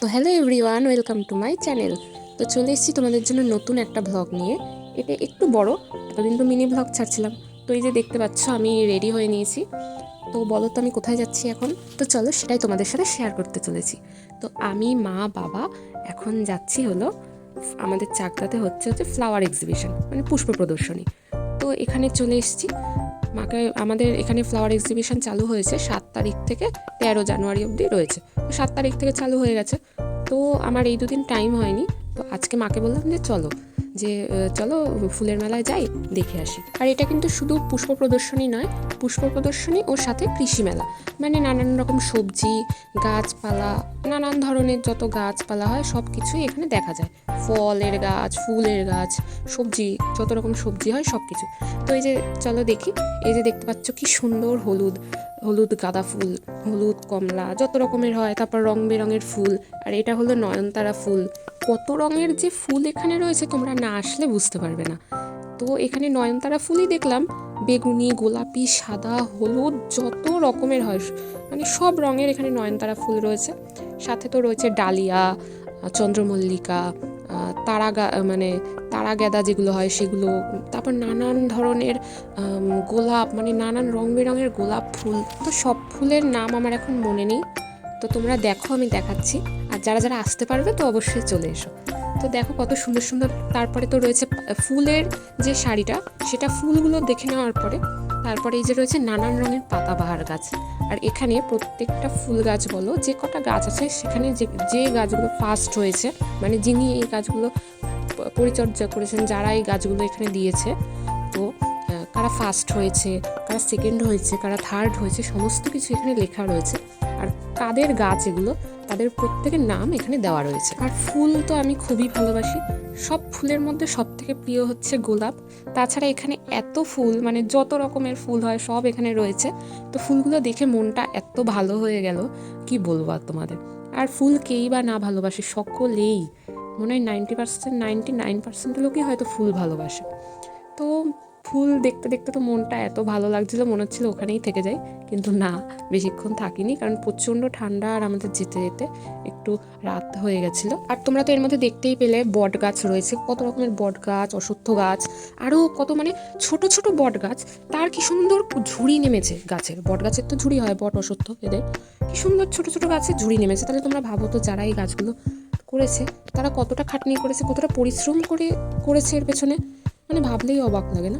তো hello everyone, welcome to my channel. তো চলে এসেছি তোমাদের জন্য নতুন একটা ব্লগ নিয়ে। এটা একটু বড়, এতদিন তো মিনি ব্লগ ছাড়ছিলাম। তো এই যে দেখতে পাচ্ছ আমি রেডি হয়ে নিয়েছি। তো বলো তো আমি কোথায় যাচ্ছি এখন? তো চলো সেটাই তোমাদের সাথে শেয়ার করতে চলেছি। তো আমি, মা, বাবা এখন যাচ্ছি হলো আমাদের চাকদাতে হচ্ছে ফ্লাওয়ার এক্সিবিশন, মানে পুষ্প প্রদর্শনী। তো এখানে চলে এসেছি। মাকে আমাদের এখানে ফ্লাওয়ার এক্সিবিশন চালু হয়েছে 7 তারিখ থেকে 13 জানুয়ারি অবধি রয়েছে। তো 7 তারিখ থেকে চালু হয়ে গেছে। তো আমার এই দুদিন টাইম হয়নি। তো আজকে মাকে বললাম যে চলো ফুলের মেলায় যাই, দেখে আসি। আর এটা কিন্তু শুধু পুষ্প প্রদর্শনী নয়, পুষ্প প্রদর্শনী ওর সাথে কৃষি মেলা, মানে নানান রকম সবজি, গাছপালা, নানান ধরনের যত গাছপালা হয় সব কিছুই এখানে দেখা যায়। ফলের গাছ, ফুলের গাছ, সবজি, যত রকম সবজি হয় সব কিছু। তো এই যে চলো দেখি। এই যে দেখতে পাচ্ছ কি সুন্দর হলুদ হলুদ গাঁদা ফুল, হলুদ কমলা, যত রকমের হয়। তারপর রং বেরঙের ফুল। আর এটা হলো নয়নতারা ফুল। কত রঙের যে ফুল এখানে রয়েছে তোমরা না আসলে বুঝতে পারবে না। তো এখানে নয়নতারা ফুলই দেখলাম বেগুনি, গোলাপি, সাদা, হলুদ, যত রকমের হয়, মানে সব রঙের এখানে নয়নতারা ফুল রয়েছে। সাথে তো রয়েছে ডালিয়া, চন্দ্রমল্লিকা, মানে তারা গাঁদা যেগুলো হয় সেগুলো। তারপর নানান ধরনের গোলাপ, মানে নানান রং বেরঙের গোলাপ ফুল। তো সব ফুলের নাম আমার এখন মনে নেই। তো তোমরা দেখো, আমি দেখাচ্ছি। আর যারা যারা আসতে পারবে তো অবশ্যই চলে এসো। তো দেখো কত সুন্দর সুন্দর। তারপরে তো রয়েছে ফুলের যে শাড়িটা, সেটা ফুলগুলো দেখে নেওয়ার পরে তারপরে এই যে রয়েছে নানান রঙের পাতাবাহার গাছ। আর এখানে প্রত্যেকটা ফুল গাছ বলো, যে কটা গাছ আছে সেখানে যে গাছগুলো ফার্স্ট হয়েছে, মানে যিনি এই গাছগুলো পরিচর্যা করেছেন, যারা এই গাছগুলো এখানে দিয়েছে, তো কারা ফার্স্ট হয়েছে, কারা সেকেন্ড হয়েছে, কারা থার্ড হয়েছে, সমস্ত কিছু এখানে লেখা রয়েছে। আর কাদের গাছ এগুলো, তাদের প্রত্যেকের নাম এখানে দেওয়া রয়েছে। আর ফুল তো আমি খুবই ভালোবাসি। সব ফুলের মধ্যে সব থেকে প্রিয় হচ্ছে গোলাপ। তাছাড়া এখানে এত ফুল, মানে যত রকমের ফুল হয় সব এখানে রয়েছে। তো ফুলগুলো দেখে মনটা এত ভালো হয়ে গেল, কি বলবো আর তোমাদের। আর ফুল কেই বা না ভালোবাসে, সকলেই, মনে হয় 99% লোকই হয়তো ফুল ভালোবাসে। তো ফুল দেখতে দেখতে তো মনটা এত ভালো লাগছিল, মনে হচ্ছিল ওখানেই থেকে যাই। কিন্তু না, বেশিক্ষণ থাকিনি, কারণ প্রচণ্ড ঠান্ডা আর আমাদের যেতে যেতে একটু রাত হয়ে গেছিলো। আর তোমরা তো এর মধ্যে দেখতেই পেলে বট গাছ রয়েছে, কত রকমের বট গাছ, অশ্বত্থ গাছ, আরও কত, মানে ছোট ছোট বট গাছ। তার কি সুন্দর ঝুড়ি নেমেছে গাছের, বট গাছের তো ঝুড়ি হয়, বট অশ্বত্থ এদের কি সুন্দর ছোট ছোট গাছের ঝুড়ি নেমেছে। তাহলে তোমরা ভাবো তো, যারা এই গাছগুলো করেছে তারা কতটা খাটনি করেছে, কতটা পরিশ্রম করেছে এর পেছনে, মানে ভাবলেই অবাক লাগে না?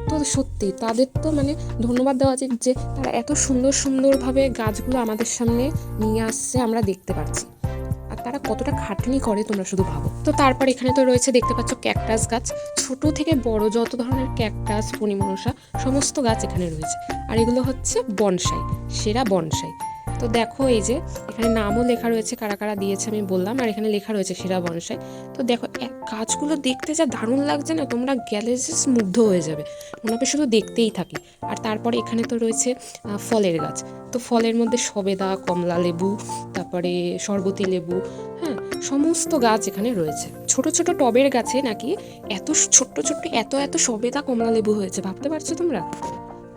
তো সত্যি তাদের তো মানে ধন্যবাদ দেওয়া উচিত, যে তারা এত সুন্দর সুন্দরভাবে গাছগুলো আমাদের সামনে নিয়ে আসছে, আমরা দেখতে পাচ্ছি। আর তারা কতটা খাটনি করে তোমরা শুধু ভাবো। তো তারপর এখানে তো রয়েছে, দেখতে পাচ্ছ ক্যাকটাস গাছ, ছোট থেকে বড় যত ধরনের ক্যাকটাস, পনিমনসা, সমস্ত গাছ এখানে রয়েছে। আর এগুলো হচ্ছে বনসাই, সেরা বনসাই। তো দেখো এই যে এখানে নামও লেখা রয়েছে, কারা কারা দিয়েছে আমি বললাম, আর এখানে লেখা রয়েছে সেরা বনসাই। তো দেখো গাছগুলো দেখতে যা দারুণ লাগছে না, তোমরা গেলে জাস্ট মুগ্ধ হয়ে যাবে, মনে হবে শুধু দেখতেই থাকি। আর তারপরে এখানে তো রয়েছে ফলের গাছ। তো ফলের মধ্যে সবেদা, কমলা লেবু, তারপরে শরবতী লেবু, হ্যাঁ, সমস্ত গাছ এখানে রয়েছে। ছোট ছোট টবের গাছে নাকি এত ছোট্ট ছোট্ট এত এত সবেদা, কমলা লেবু হয়েছে, ভাবতে পারছো তোমরা?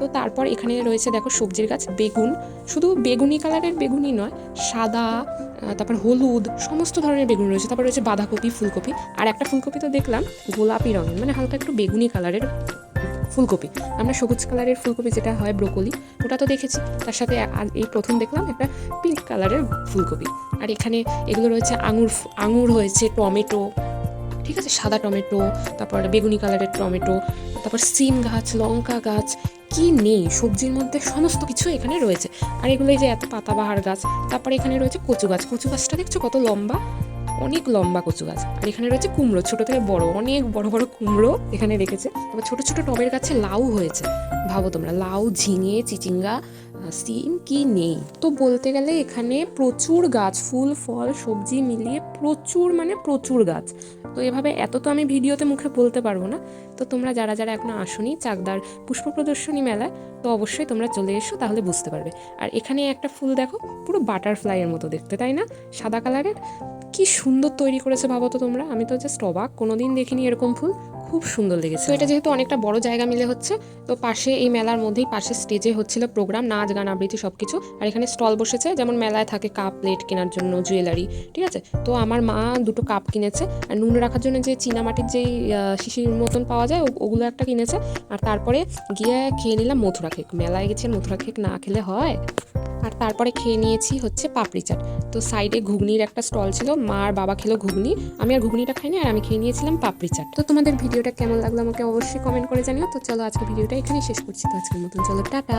তো তারপর এখানে রয়েছে দেখো সবজির গাছ, বেগুন, শুধু বেগুনি কালারের বেগুনি নয়, সাদা, তারপর হলুদ, সমস্ত ধরনের বেগুন রয়েছে। তারপর রয়েছে বাঁধাকপি, ফুলকপি। আর একটা ফুলকপি তো দেখলাম গোলাপি রঙের, মানে হালকা একটু বেগুনি কালারের ফুলকপি। আমরা সবুজ কালারের ফুলকপি যেটা হয় ব্রোকলি, ওটা তো দেখেছি। তার সাথে এই প্রথম দেখলাম একটা পিঙ্ক কালারের ফুলকপি। আর এখানে এগুলো রয়েছে আঙুর হয়েছে, টমেটো, ঠিক আছে, সাদা টমেটো, তারপর বেগুনি কালারের টমেটো, তারপর সিম গাছ, লঙ্কা গাছ, কি নেই সবজির মধ্যে, সমস্ত কিছু এখানে রয়েছে। আর এগুলো এই যে এত পাতাবাহার গাছ। তারপরে এখানে রয়েছে কচু গাছ, কচু গাছটা দেখছো কত লম্বা, অনেক লম্বা কচু গাছ। আর এখানে রয়েছে কুমড়ো, ছোট থেকে বড়, অনেক বড় বড় কুমড়ো এখানে রেখেছে। তারপর ছোট ছোট টবের গাছে লাউ হয়েছে, ভাবো তোমরা, লাউ, ঝিঙে, চিচিঙ্গা, সিম, কি নেই। তো বলতে গেলে এখানে প্রচুর গাছ, ফুল ফল সবজি মিলিয়ে প্রচুর, মানে প্রচুর গাছ। তো এভাবে এত তো আমি ভিডিওতে মুখে বলতে পারবো না। তো তোমরা যারা যারা এখনো আসোনি চাকদার পুষ্প প্রদর্শনী মেলায়, তো অবশ্যই তোমরা চলে এসো, তাহলে বুঝতে পারবে। আর এখানে একটা ফুল দেখো, পুরো বাটারফ্লাইয়ের মতো দেখতে, তাই না? সাদা কালারের, কি সুন্দর তৈরি করেছে ভাবো তো তোমরা, আমি তো জাস্ট অবাক, কোনোদিন দেখিনি এরকম ফুল, খুব সুন্দর লেগেছে। তো এটা যেহেতু অনেকটা বড় জায়গা মিলে হচ্ছে, তো পাশে এই মেলার মধ্যেই পাশে স্টেজে হচ্ছিল প্রোগ্রাম, নাচ গান আবৃত্তি সব কিছু। আর এখানে স্টল বসেছে, যেমন মেলায় থাকে কাপ প্লেট কেনার জন্য, জুয়েলারি, ঠিক আছে। তো আমার মা দুটো কাপ কিনেছে, আর নুন রাখার জন্য যে চীনামাটির যেই শিশির মতন পাওয়া যায় ওগুলো একটা কিনেছে। আর তারপরে গিয়ে খেয়ে নিলাম মথুরা কেক। মেলায় গেছে মথুরা কেক না খেলে হয়। আর তারপরে খেয়ে নিয়েছি হচ্ছে পাপড়ি চাট। তো সাইডে ঘুগনির একটা স্টল ছিল, মা আর বাবা খেলো ঘুগনি, আমি আর ঘুগনিটা খাইনি, আর আমি খেয়ে নিয়েছিলাম পাপড়ি চাট। তো তোমাদের ভিডিওটা কেমন লাগলো আমাকে অবশ্যই কমেন্ট করে জানিও। তো চলো আজকে ভিডিওটা এখানেই শেষ করছি। তো আজকের মতন চলো টাটা।